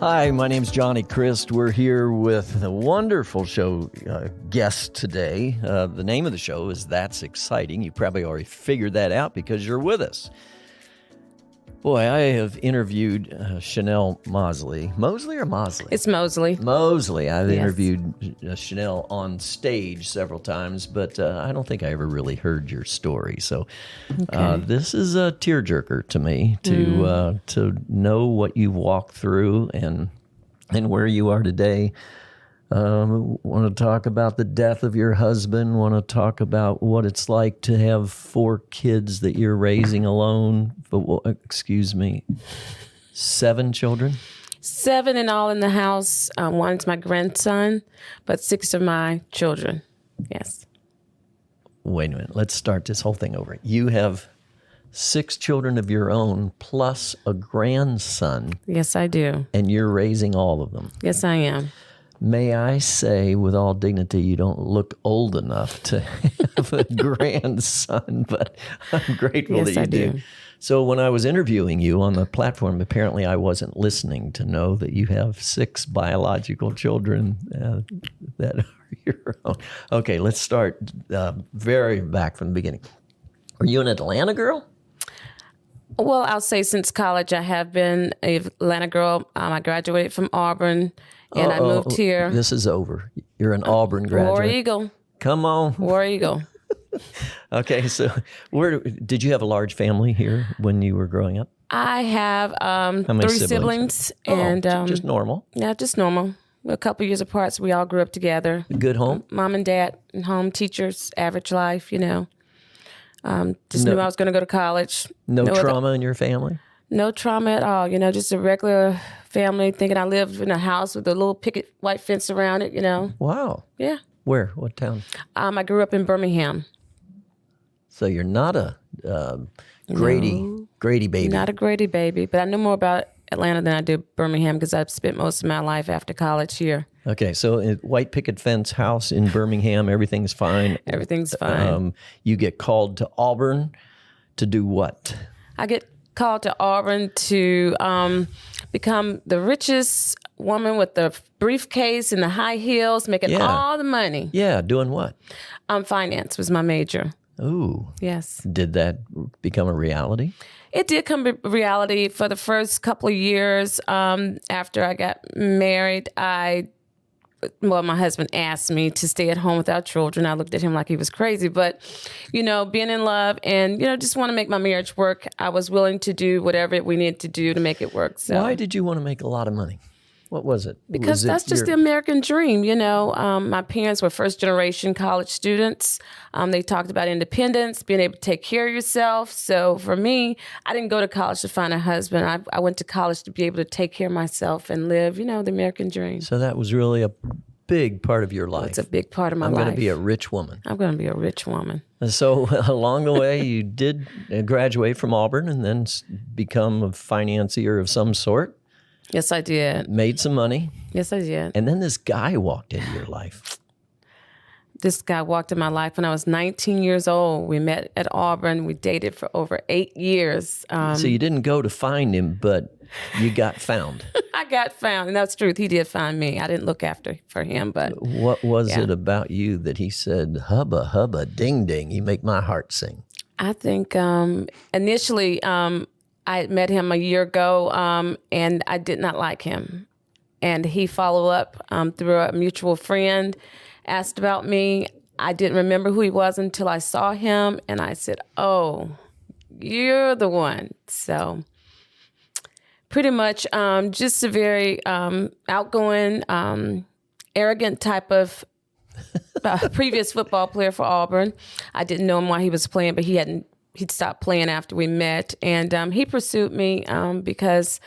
Hi, my name's Johnny Crist. We're here with a wonderful show guest today. The name of the show is That's Exciting. You probably already figured that out because you're with us. Boy, I have interviewed Chenelle Mosley. Mosley or Mosley? It's Mosley. Mosley. I've interviewed Chenelle on stage several times, but I don't think I ever really heard your story. So this is a tearjerker to me to know what you've walked through and where you are today. Want to talk about the death of your husband, want to talk about what it's like to have 4 kids that you're raising alone. But, 7 children? 7 in all in the house. One's my grandson, but 6 are my children. Yes. Wait a minute. Let's start this whole thing over. You have 6 children of your own plus a grandson. Yes, I do. And you're raising all of them. Yes, I am. May I say, with all dignity, you don't look old enough to have a grandson, but I'm grateful that you do. So when I was interviewing you on the platform, apparently I wasn't listening to know that you have 6 biological children that are your own. Okay, let's start very back from the beginning. Are you an Atlanta girl? Well, I'll say since college I have been an Atlanta girl. I graduated from Auburn. And I moved here. This is over. You're an Auburn graduate. War Eagle. Come on. War Eagle. Okay, so did you have a large family here when you were growing up? I have 3 siblings. And just normal? Yeah, just normal. We're a couple years apart, so we all grew up together. Good home? Mom and dad and home, teachers, average life, you know. Just knew I was going to go to college. No trauma in your family? No trauma at all, you know, just a regular family, thinking I lived in a house with a little picket white fence around it, you know. Wow. Yeah. Where? What town? I grew up in Birmingham. So you're not a Grady baby. Not a Grady baby, but I knew more about Atlanta than I did Birmingham because I've spent most of my life after college here. Okay, so white picket fence house in Birmingham, everything's fine. Everything's fine. You get called to Auburn to do what? I get called to Auburn to become the richest woman with the briefcase and the high heels, making all the money. Yeah, doing what? Finance was my major. Ooh. Yes. Did that become a reality? It did come to reality for the first couple of years. After I got married, my husband asked me to stay at home with our children. I looked at him like he was crazy. But, you know, being in love and, you know, just want to make my marriage work, I was willing to do whatever we needed to do to make it work. So. Why did you want to make a lot of money? What was it? Because that's just the American dream, you know. My parents were first-generation college students. They talked about independence, being able to take care of yourself. So for me, I didn't go to college to find a husband. I went to college to be able to take care of myself and live, you know, the American dream. So that was really a big part of your life. It's a big part of my life. I'm going to be a rich woman. I'm going to be a rich woman. So along the way, you did graduate from Auburn and then become a financier of some sort. Yes, I did. Made some money. Yes, I did. And then this guy walked into your life. This guy walked in my life when I was 19 years old. We met at Auburn. We dated for over 8 years. So you didn't go to find him, but you got found. I got found, and that's the truth. He did find me. I didn't look after for him, but what was it about you that he said, hubba, hubba, ding, ding, you make my heart sing? I think initially I met him a year ago, and I did not like him. And he followed up through a mutual friend, asked about me. I didn't remember who he was until I saw him, and I said, oh, you're the one. So pretty much just a very outgoing, arrogant type of previous football player for Auburn. I didn't know him while he was playing, but he'd stopped playing after we met. And he pursued me because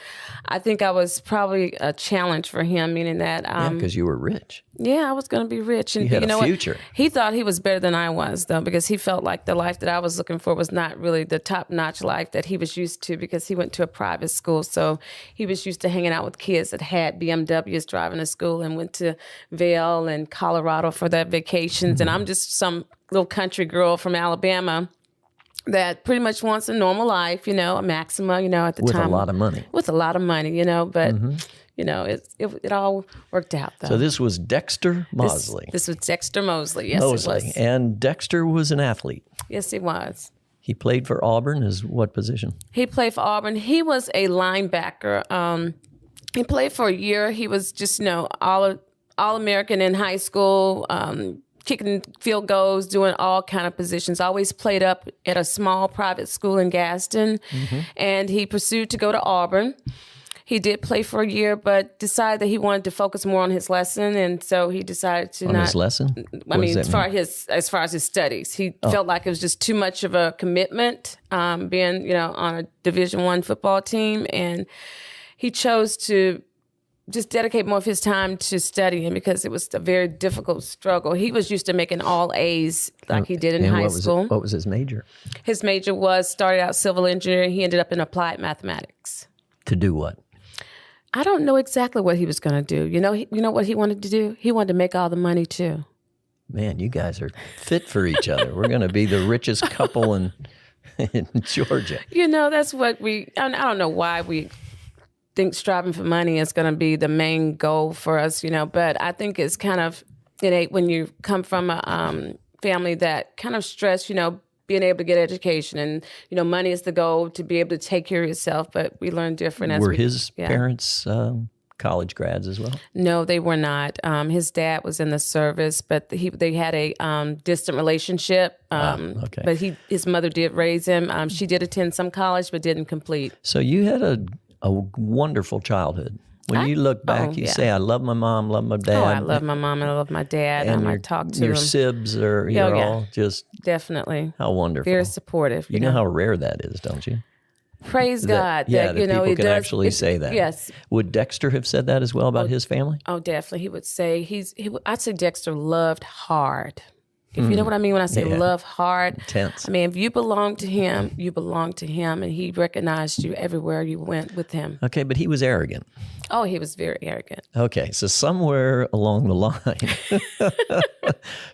I think I was probably a challenge for him, meaning that... because you were rich. Yeah, I was going to be rich. And you had a future. What? He thought he was better than I was, though, because he felt like the life that I was looking for was not really the top-notch life that he was used to, because he went to a private school. So he was used to hanging out with kids that had BMWs driving to school and went to Vail and Colorado for their vacations. And I'm just some little country girl from Alabama that pretty much wants a normal life, a Maxima, at the time. With a lot of money. With a lot of money, but it all worked out, though. So this was Dexter Mosley. This was Dexter Mosley. Yes, Mosley. it was. And Dexter was an athlete. Yes, he was. He played for Auburn as what position? He played for Auburn. He was a linebacker. He played for a year. He was just, All-American in high school, kicking field goals, doing all kind of positions. Always played up at a small private school in Gaston. And he pursued to go to Auburn. He did play for a year, but decided that he wanted to focus more on his lesson, and so he decided to on his lesson. As far as his studies, he felt like it was just too much of a commitment, being on a Division I football team, and he chose to just dedicate more of his time to studying because it was a very difficult struggle. He was used to making all A's like he did in high school. What was his major? His major started out civil engineering. He ended up in applied mathematics. To do what? I don't know exactly what he was going to do. You know what he wanted to do? He wanted to make all the money, too. Man, you guys are fit for each other. We're going to be the richest couple in Georgia. That's what I don't know why we think striving for money is going to be the main goal for us, but I think it's kind of innate when you come from a family that kind of stress, being able to get education and, money is the goal to be able to take care of yourself, but we learn different. Were his parents college grads as well? No, they were not. His dad was in the service, but they had a distant relationship. Okay. But his mother did raise him. She did attend some college, but didn't complete. So you had a wonderful childhood. When you look back, you say, I love my mom, love my dad. Oh, I love my mom and I love my dad. I talk to your them. sibs are all just... Definitely. How wonderful. Very supportive. You know how rare that is, don't you? Praise God. That people can actually say that. Yes. Would Dexter have said that as well about his family? Oh, definitely. He would say, I'd say Dexter loved hard. If you know what I mean when I say love hard. Intense. I mean, if you belong to him, you belong to him, and he recognized you everywhere you went with him. Okay, but he was arrogant. Oh, he was very arrogant. Okay, so somewhere along the line,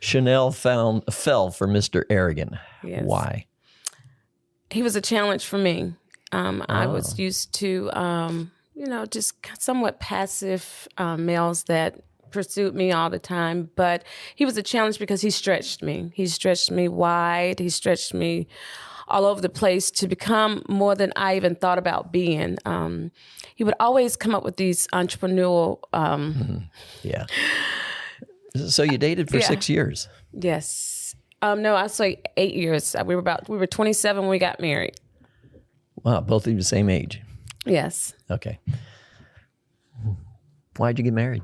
Chenelle fell for Mr. Arrogant. Yes. Why? He was a challenge for me. I was used to, just somewhat passive males that pursued me all the time, but he was a challenge because he stretched me. He stretched me wide. He stretched me all over the place to become more than I even thought about being. He would always come up with these entrepreneurial... Yeah. So you dated for 6 years? Yes. No, I'd say 8 years. We were 27 when we got married. Wow, both of you the same age? Yes. Okay. Why'd you get married?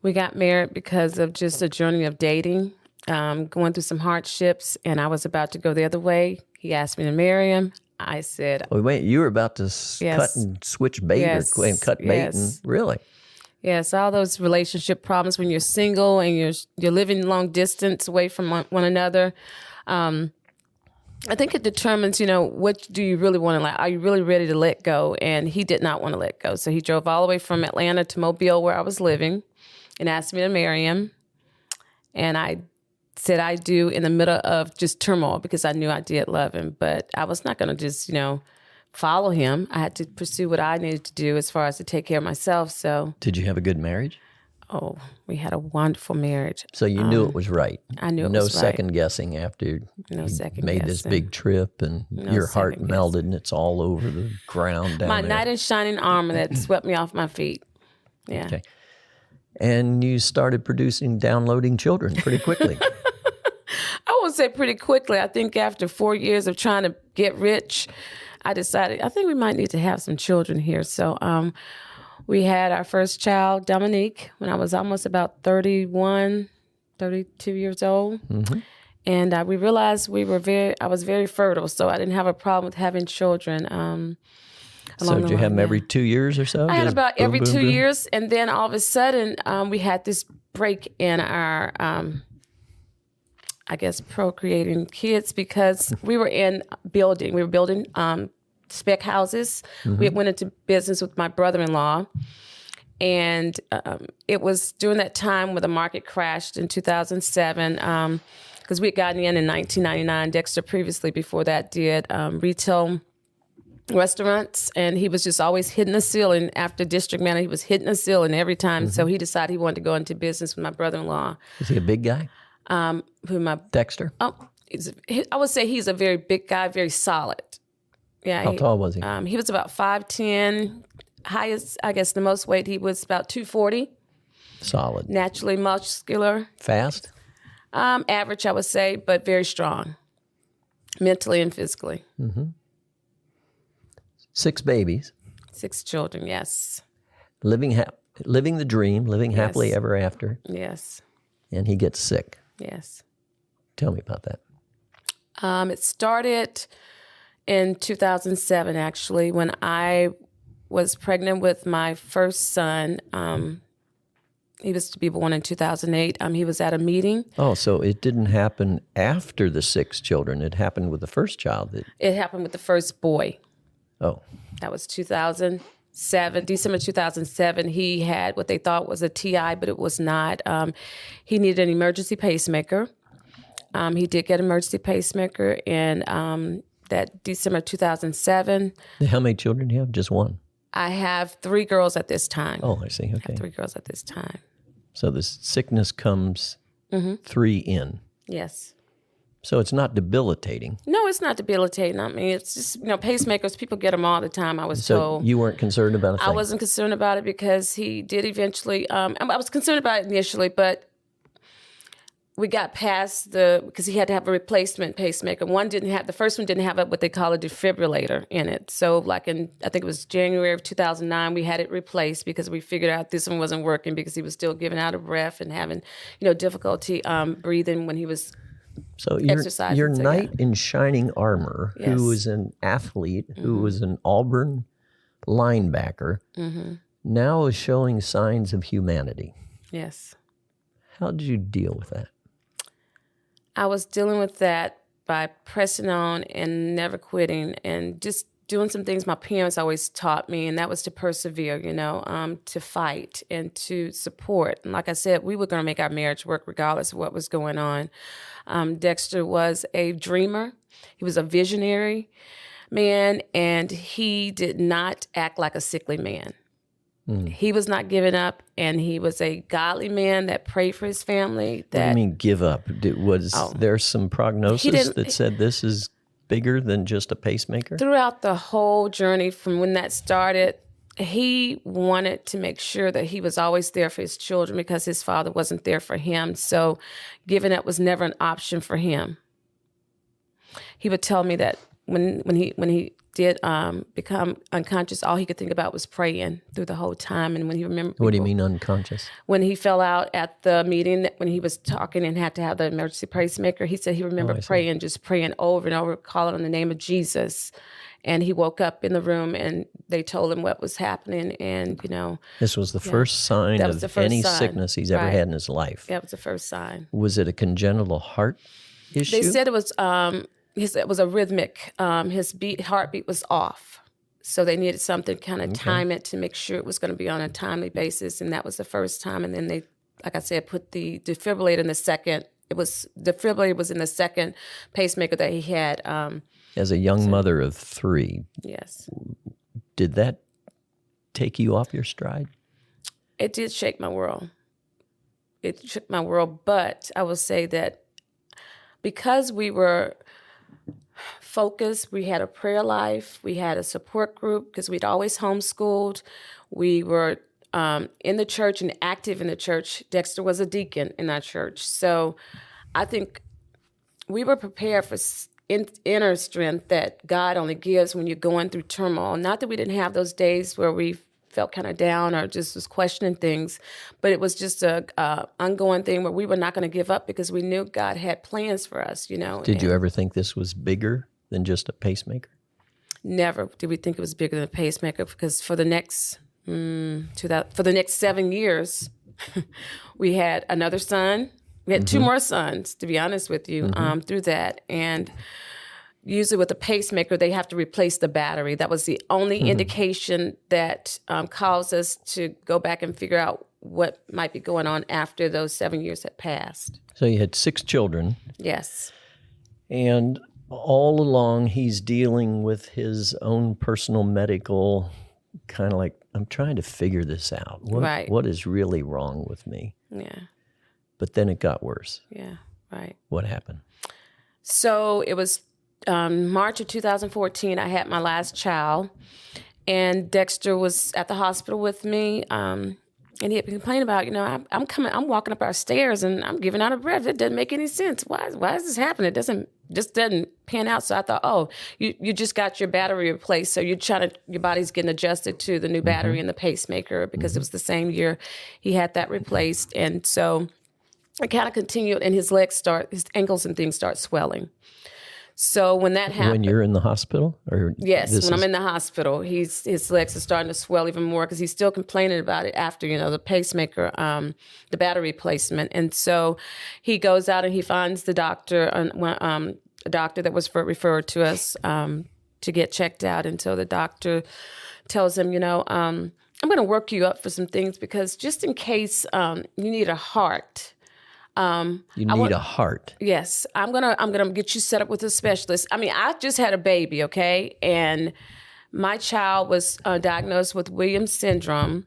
We got married because of just a journey of dating, going through some hardships, and I was about to go the other way. He asked me to marry him. I said... Oh, wait, you were about to cut and switch bait and cut bait and... Really? Yes, all those relationship problems when you're single and you're living long distance away from one another. I think it determines, what do you really want to like? Are you really ready to let go? And he did not want to let go. So he drove all the way from Atlanta to Mobile, where I was living, and asked me to marry him. And I said I do in the middle of just turmoil because I knew I did love him. But I was not going to just, follow him. I had to pursue what I needed to do as far as to take care of myself. So, did you have a good marriage? Oh, we had a wonderful marriage. So you knew it was right. I knew it was right. No second guessing after you made this big trip and your heart melted and it's all over the ground down there. My knight in shining armor that swept me off my feet. Yeah. Okay. And you started downloading children pretty quickly. I won't say pretty quickly. I think after 4 years of trying to get rich, I decided, I think we might need to have some children here. So we had our first child, Dominique, when I was almost about 32 years old. Mm-hmm. And we realized I was very fertile, so I didn't have a problem with having children. So did you have them every 2 years or so? I had about every 2 years. And then all of a sudden, we had this break in our, procreating kids because we were building spec houses. Mm-hmm. We went into business with my brother-in-law. And it was during that time when the market crashed in 2007, because we had gotten in 1999. Dexter previously before that did retail restaurants, and he was just always hitting the ceiling. After district manager, he was hitting the ceiling every time. So he decided he wanted to go into business with my brother-in-law. Is he a big guy? Dexter? I would say he's a very big guy, very solid. Yeah. How tall was he? He was about 5'10". Highest, I guess the most weight, he was about 240. Solid. Naturally muscular. Fast? Average, I would say, but very strong. Mentally and physically. 6 babies. 6 children, yes. Living the dream, living happily ever after. Yes. And he gets sick. Yes. Tell me about that. It started in 2007, actually, when I was pregnant with my first son. He was to be born in 2008. He was at a meeting. Oh, so it didn't happen after the 6 children. It happened with the first child. It happened with the first boy. Oh. That was 2007, December 2007. He had what they thought was a TI, but it was not. He needed an emergency pacemaker. He did get an emergency pacemaker in that December 2007. How many children do you have? Just one? I have 3 girls at this time. Oh, I see. Okay. I have 3 girls at this time. So the sickness comes 3 in. Yes. So it's not debilitating. No, it's not debilitating. I mean, it's just, pacemakers, people get them all the time, I was told. So you weren't concerned about a thing? I wasn't concerned about it because he did eventually, I was concerned about it initially, but we got past because he had to have a replacement pacemaker. The first one didn't have what they call a defibrillator in it. So I think it was January of 2009, we had it replaced because we figured out this one wasn't working because he was still giving out a breath and having, difficulty breathing when he was exercising. Your knight in shining armor, who was an athlete, who was an Auburn linebacker, now is showing signs of humanity. Yes. How did you deal with that? I was dealing with that by pressing on and never quitting and just doing some things my parents always taught me, and that was to persevere, to fight and to support. And like I said, we were going to make our marriage work regardless of what was going on. Dexter was a dreamer. He was a visionary man, and he did not act like a sickly man. He was not giving up, and he was a godly man that prayed for his family. What do you mean give up? Was there some prognosis that said this is bigger than just a pacemaker? Throughout the whole journey from when that started, he wanted to make sure that he was always there for his children because his father wasn't there for him. So giving up was never an option for him. He would tell me that when he did become unconscious, all he could think about was praying through the whole time. And when he remembered, what do you mean unconscious? When he fell out at the meeting, when he was talking and had to have the emergency pacemaker, he said he remembered praying, just praying over and over, calling on the name of Jesus. And he woke up in the room, and they told him what was happening. And this was the first sign of any sickness he's ever had in his life. That was the first sign. Was it a congenital heart issue? They said it was. It was a rhythmic. His heartbeat was off, so they needed something kind of time it to make sure it was going to be on a timely basis, and that was the first time. And then they, like I said, put the defibrillator in the second. Defibrillator was in the second pacemaker that he had. As a young mother of 3, yes, did that take you off your stride? It did shake my world. It shook my world, but I will say that because we were focused, we had a prayer life, we had a support group because we'd always homeschooled. We were in the church and active in the church. Dexter was a deacon in our church. So I think we were prepared for inner strength that God only gives when you're going through turmoil. Not that we didn't have those days where we felt kind of down or just was questioning things, but it was just a ongoing thing where we were not going to give up because we knew God had plans for us, Did you ever think this was bigger than just a pacemaker? Never did we think it was bigger than a pacemaker, because for the next 7 years, we had another son. We had 2 more sons, to be honest with you, through that. And usually with a pacemaker, they have to replace the battery. That was the only indication that caused us to go back and figure out what might be going on after those 7 years had passed. So you had 6 children. Yes. And all along he's dealing with his own personal medical kind of like, I'm trying to figure this out. What is really wrong with me? Yeah. But then it got worse. Yeah, right. What happened? So it was March of 2014. I had my last child, and Dexter was at the hospital with me. And he had been complaining about, I'm walking up our stairs and I'm giving out a breath. It doesn't make any sense. Why is this happening? It doesn't pan out. So I thought, you just got your battery replaced. So your body's getting adjusted to the new battery and the pacemaker, because it was the same year he had that replaced. And so it kind of continued, and his ankles and things start swelling. So when that happened, when you're in the hospital, or yes, when I'm in the hospital, his legs are starting to swell even more, because he's still complaining about it after the pacemaker, the battery replacement. And so he goes out and he finds the doctor, a doctor that was referred to us to get checked out. And so the doctor tells him, I'm going to work you up for some things, because just in case you need a heart. You need a heart. Yes, I'm gonna get you set up with a specialist. I mean, I just had a baby, okay, and my child was diagnosed with Williams syndrome.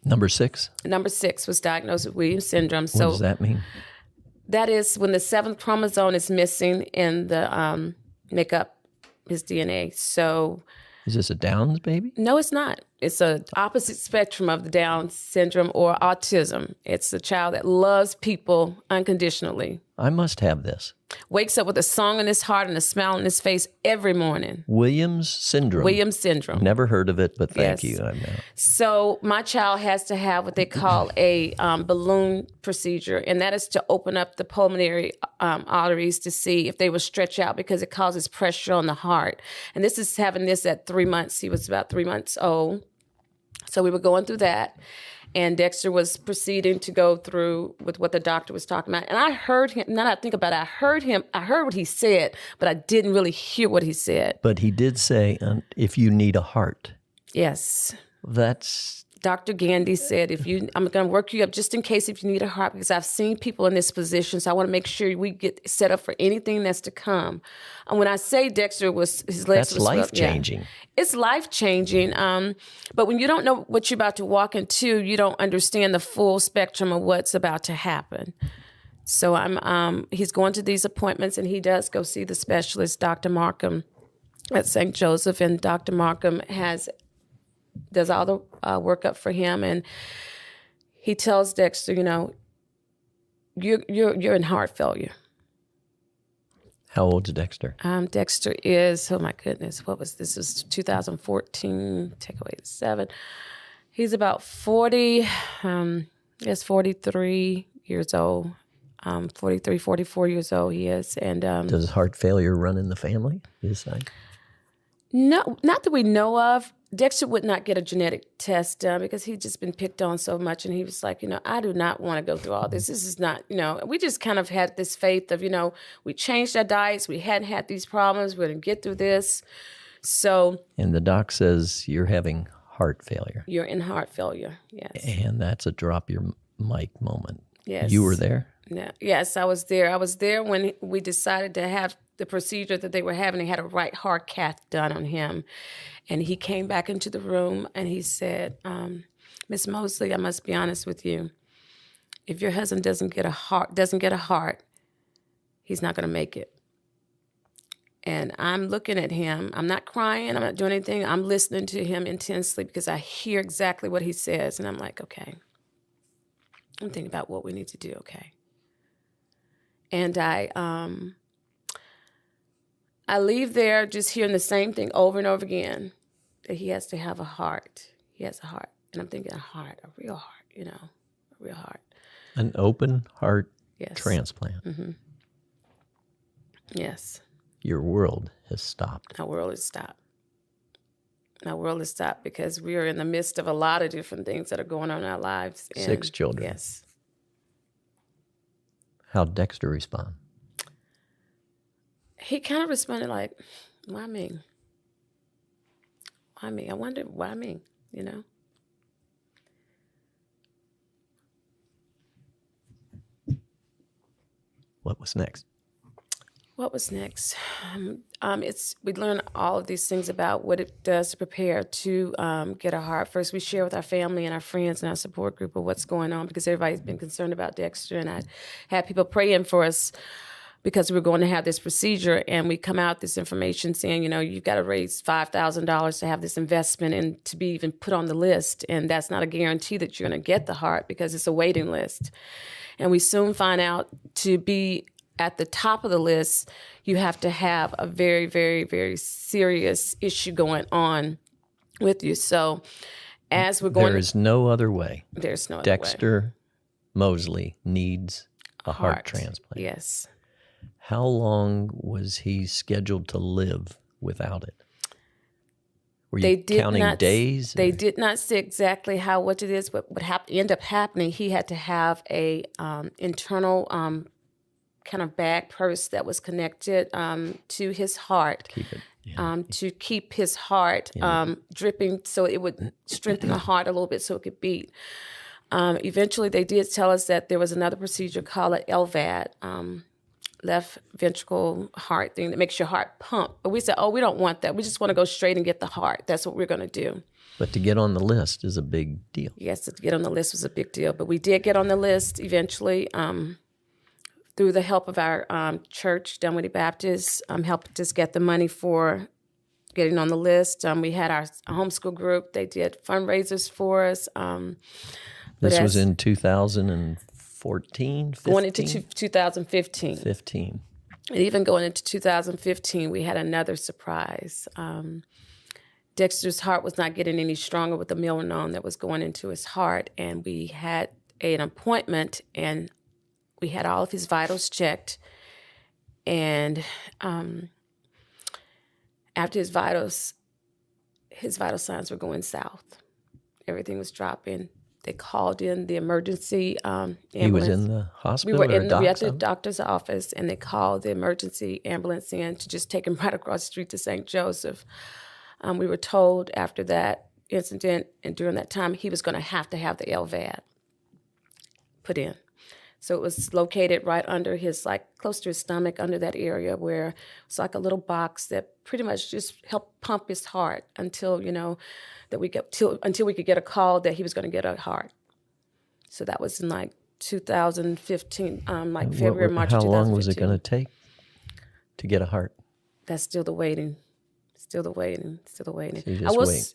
Number 6. Number 6 was diagnosed with Williams syndrome. What does that mean? That is when the 7th chromosome is missing in the make up his DNA. So. Is this a Downs baby? No, it's not. It's an opposite spectrum of the Down syndrome or autism. It's a child that loves people unconditionally. I must have this. Wakes up with a song in his heart and a smile on his face every morning. Williams syndrome. Williams syndrome. Never heard of it, but thank Yes. you. So my child has to have what they call a balloon procedure, and that is to open up the pulmonary arteries to see if they will stretch out, because it causes pressure on the heart. And this is having this at 3 months. He was about 3 months old. So we were going through that, and Dexter was proceeding to go through with what the doctor was talking about. And I heard him, now that I think about it, I heard what he said, but I didn't really hear what he said. But he did say, if you need a heart. Yes. That's... Dr. Gandy said, I'm going to work you up just in case if you need a heart, because I've seen people in this position, so I want to make sure we get set up for anything that's to come. And when I say Dexter his legs that's life-changing. Yeah, it's life-changing. But when you don't know what you're about to walk into, you don't understand the full spectrum of what's about to happen. So he's going to these appointments, and he does go see the specialist, Dr. Markham, at St. Joseph, and Dr. Markham does all the workup for him, and he tells Dexter, you're in heart failure. How old is Dexter? Dexter is, oh my goodness, what was this? This was 2014. Take away the 7. He's about 40. He's 43 years old. 43, 44 years old he is, and does heart failure run in the family? His side? No, not that we know of. Dexter would not get a genetic test done because he'd just been picked on so much. And he was like, I do not want to go through all this. This is not, we just kind of had this faith of, we changed our diets. We hadn't had these problems. We're going to get through this. So. And the doc says you're having heart failure. You're in heart failure, yes. And that's a drop your mic moment. Yes. You were there? Yeah. Yes, I was there. I was there when we decided to have the procedure that they were having. They had a right heart cath done on him. And he came back into the room and he said, Miss Mosley, I must be honest with you. If your husband doesn't get a heart, he's not going to make it. And I'm looking at him. I'm not crying. I'm not doing anything. I'm listening to him intensely because I hear exactly what he says. And I'm like, okay. I'm thinking about what we need to do, okay. And I leave there just hearing the same thing over and over again, that he has to have a heart. He has a heart. And I'm thinking a heart, a real heart, a real heart. An open heart yes. transplant. Mm-hmm. Yes. Your world has stopped. Our world has stopped. Our world has stopped because we are in the midst of a lot of different things that are going on in our lives. 6 children. Yes. How'd Dexter respond? He kind of responded like, why me? Why me? I wonder, why me? What was next? What was next? We learn all of these things about what it does to prepare to get a heart. First, we share with our family and our friends and our support group of what's going on because everybody's been concerned about Dexter, and I had people praying for us because we were going to have this procedure, and we come out this information saying, you've got to raise $5,000 to have this investment and to be even put on the list, and that's not a guarantee that you're going to get the heart because it's a waiting list. And we soon find out to be at the top of the list, you have to have a very, very, very serious issue going on with you. So as we're going... There is no other way. There's no other way. Dexter Mosley needs a heart transplant. Yes. How long was he scheduled to live without it? Were you counting days? They did not say exactly what it is, but what ended up happening, he had to have a internal... kind of bag purse that was connected to his heart to keep his heart dripping so it would strengthen the heart a little bit so it could beat. Eventually, they did tell us that there was another procedure called an LVAD, left ventricle heart thing that makes your heart pump. But we said, we don't want that. We just want to go straight and get the heart. That's what we're going to do. But to get on the list is a big deal. Yes, to get on the list was a big deal. But we did get on the list eventually. Through the help of our church, Dunwoody Baptist, helped us get the money for getting on the list. We had our homeschool group. They did fundraisers for us. This was in 2014, 15? Going into 2015. 15. And even going into 2015, we had another surprise. Dexter's heart was not getting any stronger with the melanoma that was going into his heart. And we had an appointment, and we had all of his vitals checked, and after his vital signs were going south. Everything was dropping. They called in the emergency ambulance. He was in the hospital. We were at the doctor's office, and they called the emergency ambulance in to just take him right across the street to St. Joseph. We were told after that incident and during that time he was going to have the LVAD put in. So it was located right under his, close to his stomach, under that area where it's like a little box that pretty much just helped pump his heart until we could get a call that he was going to get a heart. So that was in 2015, February, March of 2015. How long was it going to take to get a heart? That's still the waiting. Still the waiting. So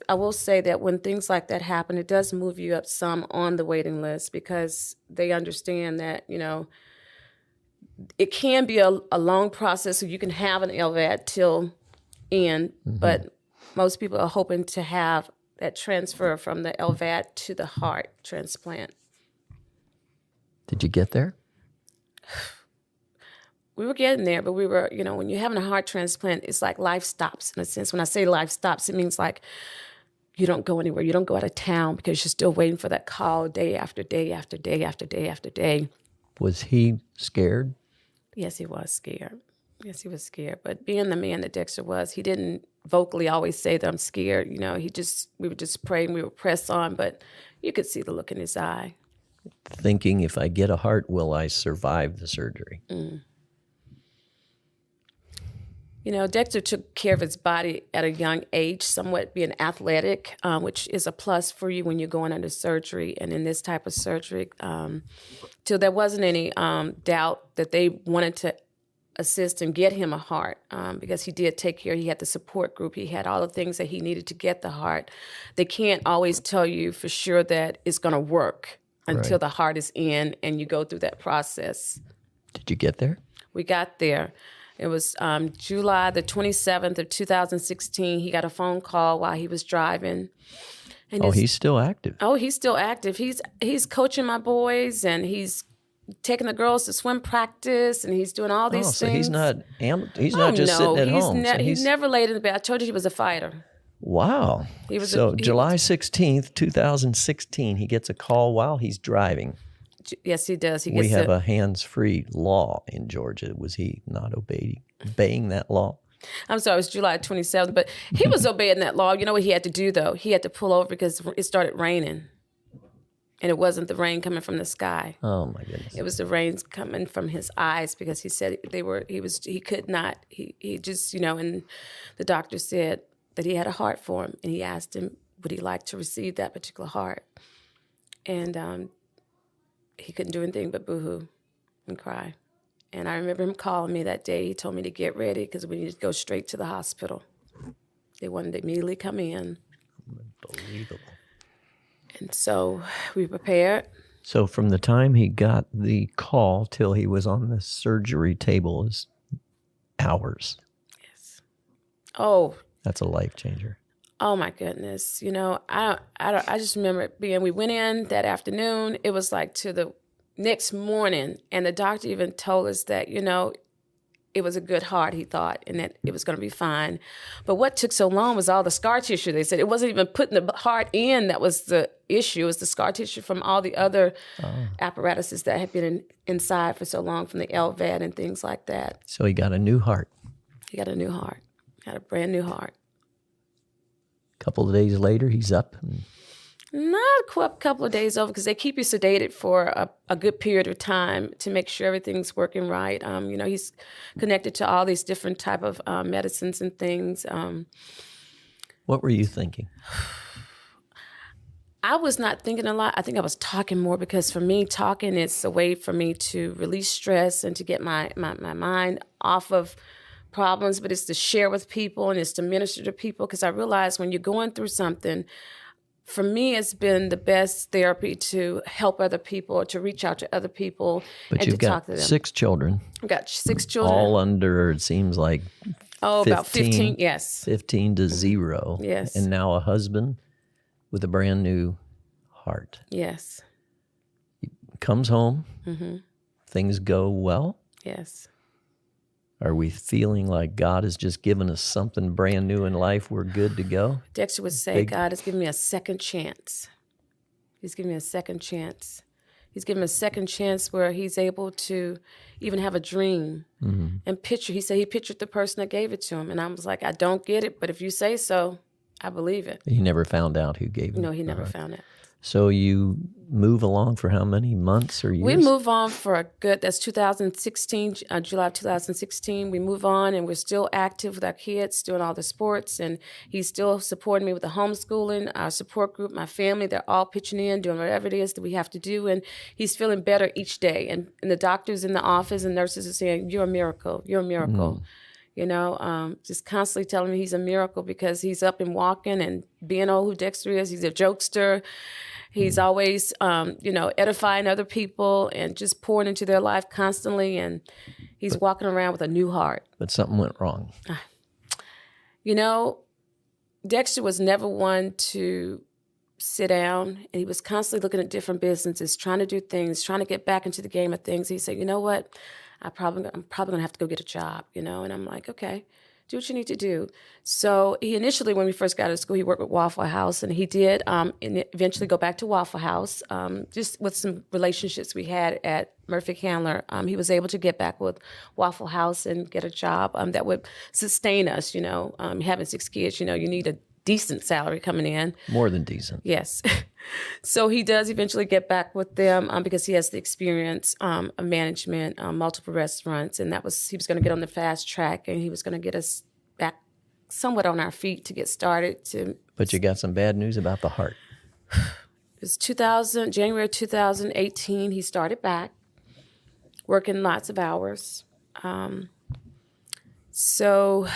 I will say that when things like that happen, it does move you up some on the waiting list because they understand that, it can be a long process so you can have an LVAD till end, but most people are hoping to have that transfer from the LVAD to the heart transplant. Did you get there? We were getting there, but we were, when you're having a heart transplant, it's like life stops in a sense. When I say life stops, it means you don't go anywhere. You don't go out of town because you're still waiting for that call day after day after day after day after day. Was he scared? Yes, he was scared. But being the man that Dexter was, he didn't vocally always say that I'm scared. We would just pray and we would press on, but you could see the look in his eye. Thinking, if I get a heart, will I survive the surgery? Dexter took care of his body at a young age, somewhat being athletic, which is a plus for you when you're going under surgery. And in this type of surgery, till there wasn't any doubt that they wanted to assist and get him a heart because he did take care. He had the support group. He had all the things that he needed to get the heart. They can't always tell you for sure that it's going to work until the heart is in and you go through that process. Did you get there? We got there. It was July the 27th of 2016. He got a phone call while he was driving. And he's still active. Oh, he's still active. He's coaching my boys, and he's taking the girls to swim practice, and he's doing all these things. So he's not just sitting at home. He's never laid in the bed. I told you he was a fighter. Wow. July 16th, 2016, he gets a call while he's driving. Yes, he does. We have a hands-free law in Georgia. Was he not obeying that law? I'm sorry, it was July 27th, but he was obeying that law. You know what he had to do, though? He had to pull over because it started raining. And it wasn't the rain coming from the sky. Oh my goodness! It was the rain coming from his eyes because he said he could not. He just, and the doctor said that he had a heart for him, and he asked him would he like to receive that particular heart, and he couldn't do anything but boo-hoo and cry. And I remember him calling me that day. He told me to get ready because we needed to go straight to the hospital. They wanted to immediately come in. Unbelievable. And so we prepared. So from the time he got the call till he was on the surgery table is hours. Yes. Oh. That's a life changer. Oh my goodness. I just remember we went in that afternoon. It was like to the next morning, and the doctor even told us that, it was a good heart, he thought, and that it was going to be fine. But what took so long was all the scar tissue. They said it wasn't even putting the heart in that was the issue. It was the scar tissue from all the other apparatuses that had been inside for so long, from the LVAD and things like that. So he got a new heart. He got a new heart. Got a brand new heart. A couple of days later, he's up. Not a couple of days over, because they keep you sedated for a good period of time to make sure everything's working right. He's connected to all these different type of medicines and things. What were you thinking? I was not thinking a lot. I think I was talking more, because for me, talking is a way for me to release stress and to get my mind off of problems, but it's to share with people and it's to minister to people, because I realize when you're going through something, for me, it's been the best therapy to help other people, or to reach out to other people and to talk to them. 6 children. I've got 6 children. All under, it seems like, about 15, yes. 15 to 0. Yes. And now a husband with a brand new heart. Yes. He comes home. Mm-hmm. Things go well. Yes. Are we feeling like God has just given us something brand new in life? We're good to go? Dexter would say, God has given me a second chance. He's given me a second chance. He's given me a second chance where he's able to even have a dream and picture. He said he pictured the person that gave it to him. And I was like, I don't get it, but if you say so, I believe it. He never found out who gave him. No, he never found it. So you move along for how many months or years? We move on for that's 2016, July of 2016. We move on, and we're still active with our kids, doing all the sports, and he's still supporting me with the homeschooling, our support group, my family. They're all pitching in, doing whatever it is that we have to do, and he's feeling better each day. And the doctors in the office and nurses are saying, you're a miracle, you're a miracle. Just constantly telling me he's a miracle, because he's up and walking and being who Dexter is. He's a jokester. He's always, edifying other people and just pouring into their life constantly. And he's walking around with a new heart. But something went wrong. Dexter was never one to sit down, and he was constantly looking at different businesses, trying to do things, trying to get back into the game of things. He said, you know what? I'm probably going to have to go get a job, and I'm like, okay, do what you need to do. So he initially, when we first got out of school, he worked with Waffle House, and he did and eventually go back to Waffle House. Just with some relationships we had at Murphy Candler, he was able to get back with Waffle House and get a job that would sustain us, having 6 kids, you need a decent salary coming in. More than decent. Yes. So he does eventually get back with them because he has the experience of management, multiple restaurants, and he was going to get on the fast track, and he was going to get us back somewhat on our feet to get started. But you got some bad news about the heart. It was January 2018, he started back, working lots of hours. So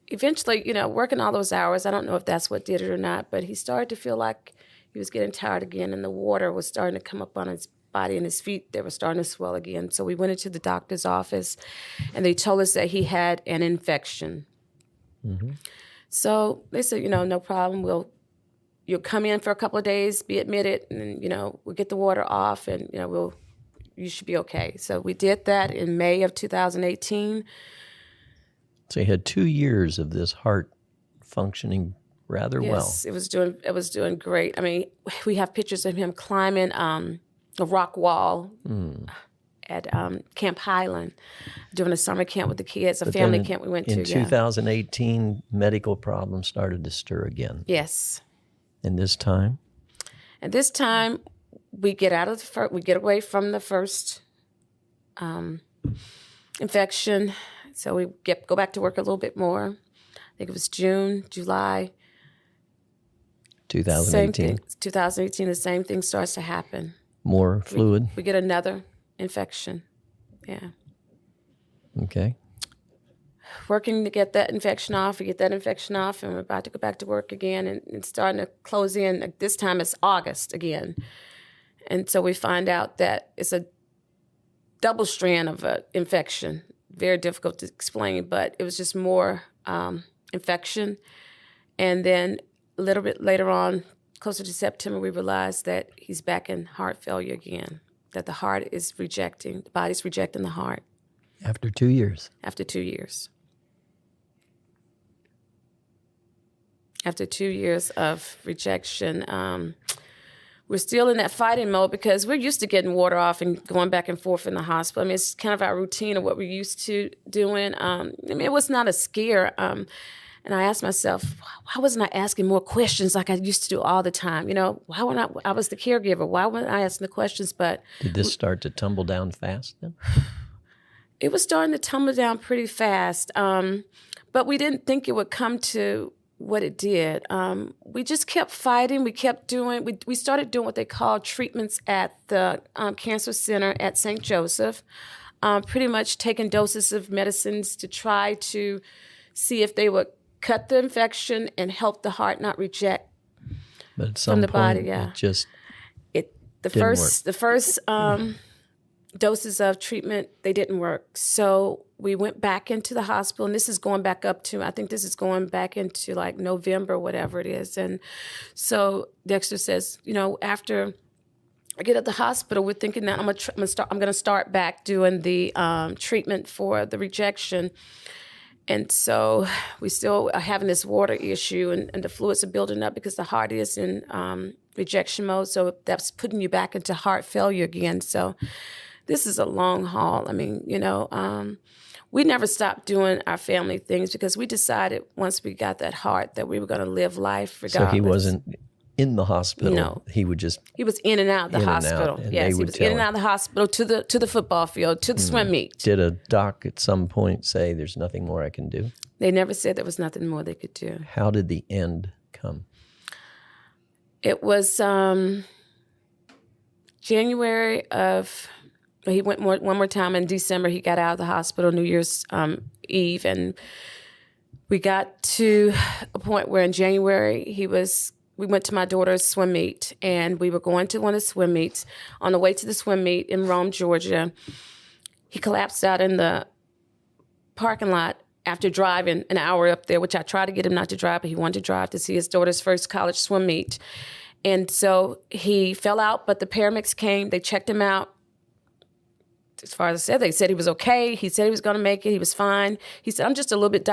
eventually, working all those hours, I don't know if that's what did it or not, but he started to feel like he was getting tired again, and the water was starting to come up on his body and his feet. They were starting to swell again. So we went into the doctor's office, and they told us that he had an infection. Mm-hmm. So they said, no problem. You'll come in for a couple of days, be admitted, and we'll get the water off, and you should be okay. So we did that in May of 2018. So you had 2 years of this heart functioning rather well. Yes, it was doing great. I mean, we have pictures of him climbing a rock wall at Camp Highland during a summer camp with the kids, a family camp we went to. In 2018, medical problems started to stir again. Yes. And this time? And this time, we get we get away from the first infection. So we go back to work a little bit more. I think it was June, July. 2018. 2018, the same thing starts to happen. More fluid. We get another infection. Yeah. Okay. Working to get that infection off. We get that infection off, and we're about to go back to work again, and it's starting to close in. This time it's August again. And so we find out that it's a double strand of an infection. Very difficult to explain, but it was just more infection. And then a little bit later on, closer to September, we realized that he's back in heart failure again, that the heart is rejecting, the body's rejecting the heart. After 2 years. After 2 years. After 2 years of rejection, we're still in that fighting mode because we're used to getting water off and going back and forth in the hospital. I mean, it's kind of our routine of what we're used to doing. I mean, it was not a scare. And I asked myself, why wasn't I asking more questions like I used to do all the time? You know, why would I was the caregiver. Why wasn't I asking the questions? But did this start to tumble down fast then? It was starting to tumble down pretty fast. But we didn't think it would come to what it did. We just kept fighting. We kept doing, we started doing what they call treatments at the cancer center at St. Joseph, pretty much taking doses of medicines to try to see if they would cut the infection and help the heart not reject but at some from the point, body. Yeah, it just the first doses of treatment, they didn't work. So we went back into the hospital, and this is going back up to, I think this is going back into like November, whatever it is. And so Dexter says, you know, after I get at the hospital, we're thinking that I'm going to start back doing the treatment for the rejection. And so we still are having this water issue, and the fluids are building up because the heart is in rejection mode. So that's putting you back into heart failure again. So this is a long haul. I mean, you know, we never stopped doing our family things because we decided once we got that heart that we were going to live life regardless. So he wasn't in the hospital. No. He was in and out of the hospital. Yes, he was in and out of the hospital to the football field, to the swim meet. Did a doc at some point say there's nothing more I can do? They never said there was nothing more they could do. How did the end come? It was January of, he went one more time in December. He got out of the hospital New Year's Eve, and we got to a point where in January we went to my daughter's swim meet, and we were going to one of the swim meets. On the way to the swim meet in Rome, Georgia, he collapsed out in the parking lot after driving an hour up there, which I tried to get him not to drive, but he wanted to drive to see his daughter's first college swim meet. And so he fell out, but the paramedics came. They checked him out. As far as I said, they said he was okay. He said he was going to make it. He was fine. He said, I'm just a little bit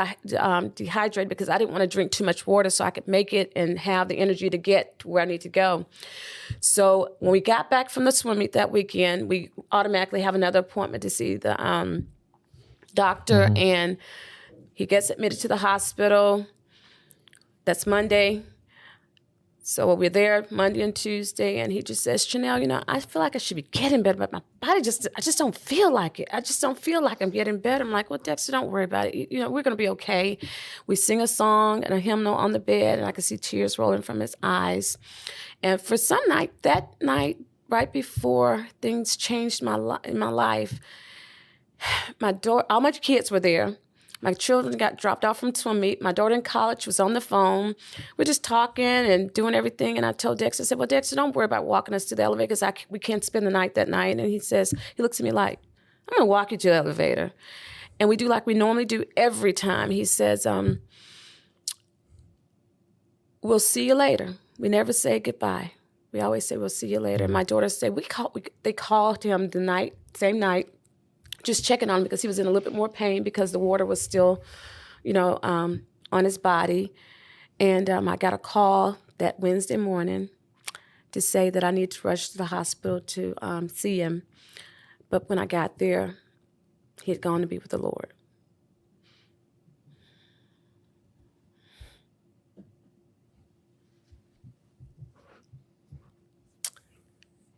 dehydrated because I didn't want to drink too much water so I could make it and have the energy to get to where I need to go. So when we got back from the swim meet that weekend, we automatically have another appointment to see the doctor, mm-hmm. and he gets admitted to the hospital. That's Monday. So we're there Monday and Tuesday, and he just says, Chenelle, you know, I feel like I should be getting better, but my body I just don't feel like it. I just don't feel like I'm getting better. I'm like, well, Dexter, don't worry about it. You know, we're going to be okay. We sing a song and a hymnal on the bed, and I can see tears rolling from his eyes. And for some night, that night, right before things changed in my life, all my kids were there. My children got dropped off from swim meet. My daughter in college was on the phone. We're just talking and doing everything. And I told Dexter, I said, well, Dexter, don't worry about walking us to the elevator because we can't spend the night that night. And he looks at me like, I'm going to walk you to the elevator. And we do like we normally do every time. He says, we'll see you later. We never say goodbye. We always say, we'll see you later. And my daughter said, they called him the same night, just checking on him because he was in a little bit more pain because the water was still, you know, on his body. And I got a call that Wednesday morning to say that I need to rush to the hospital to see him. But when I got there, he had gone to be with the Lord.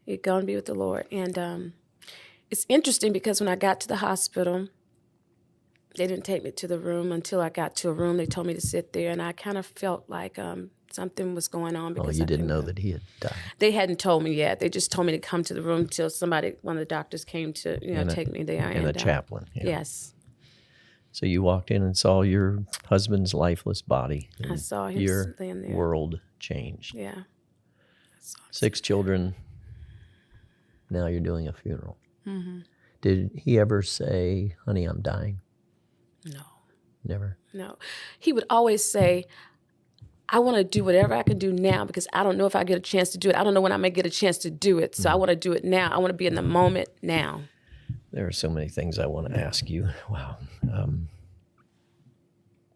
He'd gone to be with the Lord. And it's interesting because when I got to the hospital, they didn't take me to the room until I got to a room. They told me to sit there, and I kind of felt like something was going on. Because you didn't know that he had died. They hadn't told me yet. They just told me to come to the room until one of the doctors came to take me there. And a chaplain. Yeah. Yes. So you walked in and saw your husband's lifeless body. I saw him laying there. Your world changed. Yeah. 6 children. Now you're doing a funeral. Mm-hmm. Did he ever say, honey, I'm dying? No. Never? No. He would always say, I want to do whatever I can do now because I don't know if I get a chance to do it. I don't know when I may get a chance to do it. So I want to do it now. I want to be in the moment now. There are so many things I want to ask you. Wow.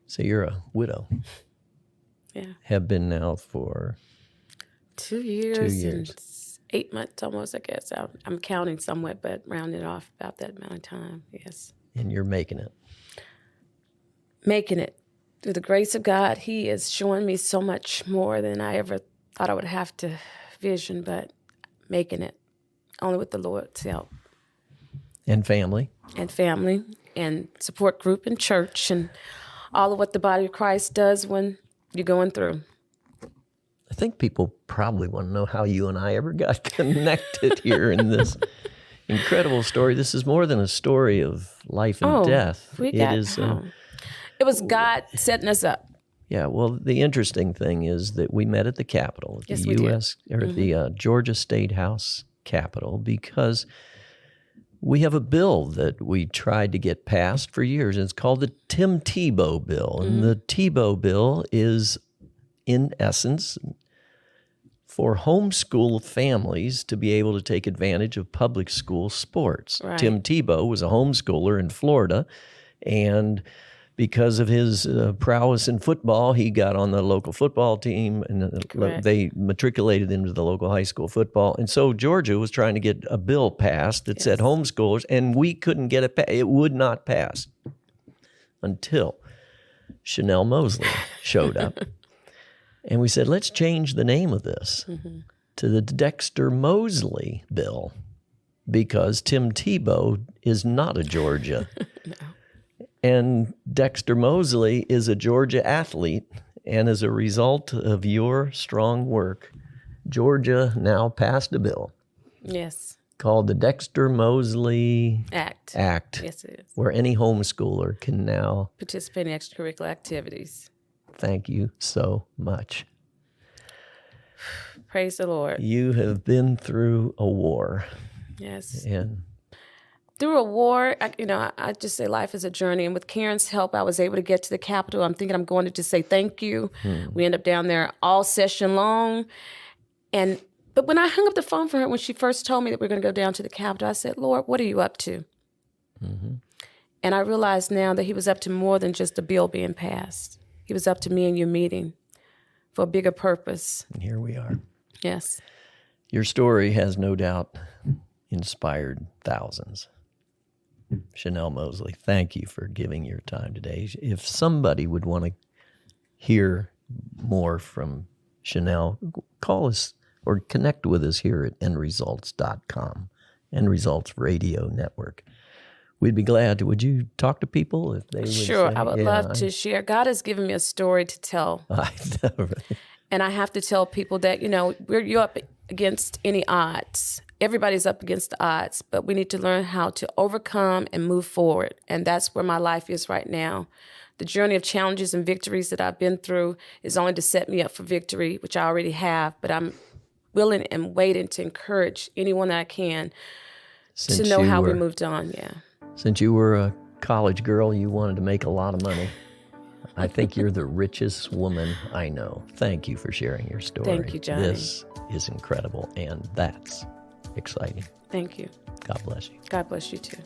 So you're a widow. Yeah. Have been now for 2 years. 2 years. And 8 months almost, I guess. I'm counting somewhat, but rounding off about that amount of time, yes. And you're making it. Making it. Through the grace of God, He is showing me so much more than I ever thought I would have to vision, but making it. Only with the Lord's help. And family. And family, and support group and church, and all of what the body of Christ does when you're going through. I think people probably want to know how you and I ever got connected here in this incredible story. This is more than a story of life and death. It was God setting us up. Yeah, well, the interesting thing is that we met at the Capitol, at the U.S. or the Georgia State House Capitol, because we have a bill that we tried to get passed for years. It's called the Tim Tebow Bill, and the Tebow Bill is, in essence, for homeschool families to be able to take advantage of public school sports. Right. Tim Tebow was a homeschooler in Florida, and because of his prowess in football, he got on the local football team, and they matriculated him to the local high school football. And so Georgia was trying to get a bill passed that said homeschoolers, and we couldn't get it passed. It would not pass until Chenelle Mosley showed up. And we said, let's change the name of this to the Dexter Mosley Bill, because Tim Tebow is not a Georgia. No. And Dexter Mosley is a Georgia athlete. And as a result of your strong work, Georgia now passed a bill. Yes. Called the Dexter Mosley Act. Yes, it is. Where any homeschooler can now participate in extracurricular activities. Thank you so much. Praise the Lord. You have been through a war. Yes. And through a war, I just say life is a journey. And with Karen's help, I was able to get to the Capitol. I'm thinking I'm going to just say thank you. We end up down there all session long. But when I hung up the phone for her, when she first told me that we were going to go down to the Capitol, I said, Lord, what are you up to? And I realize now that He was up to more than just a bill being passed. He was up to me and you meeting for a bigger purpose. And here we are. Yes. Your story has no doubt inspired thousands. Chenelle Mosley, thank you for giving your time today. If somebody would want to hear more from Chenelle, call us or connect with us here at endresultz.com, End Resultz Radio Network. We'd be glad to. Would you talk to people if they would? Sure, I would love to share. God has given me a story to tell. And I have to tell people that, you're up against any odds. Everybody's up against the odds, but we need to learn how to overcome and move forward. And that's where my life is right now. The journey of challenges and victories that I've been through is only to set me up for victory, which I already have, but I'm willing and waiting to encourage anyone that I can to know how we moved on, Since you were a college girl, you wanted to make a lot of money. I think you're the richest woman I know. Thank you for sharing your story. Thank you, Johnny. This is incredible, and that's exciting. Thank you. God bless you. God bless you, too.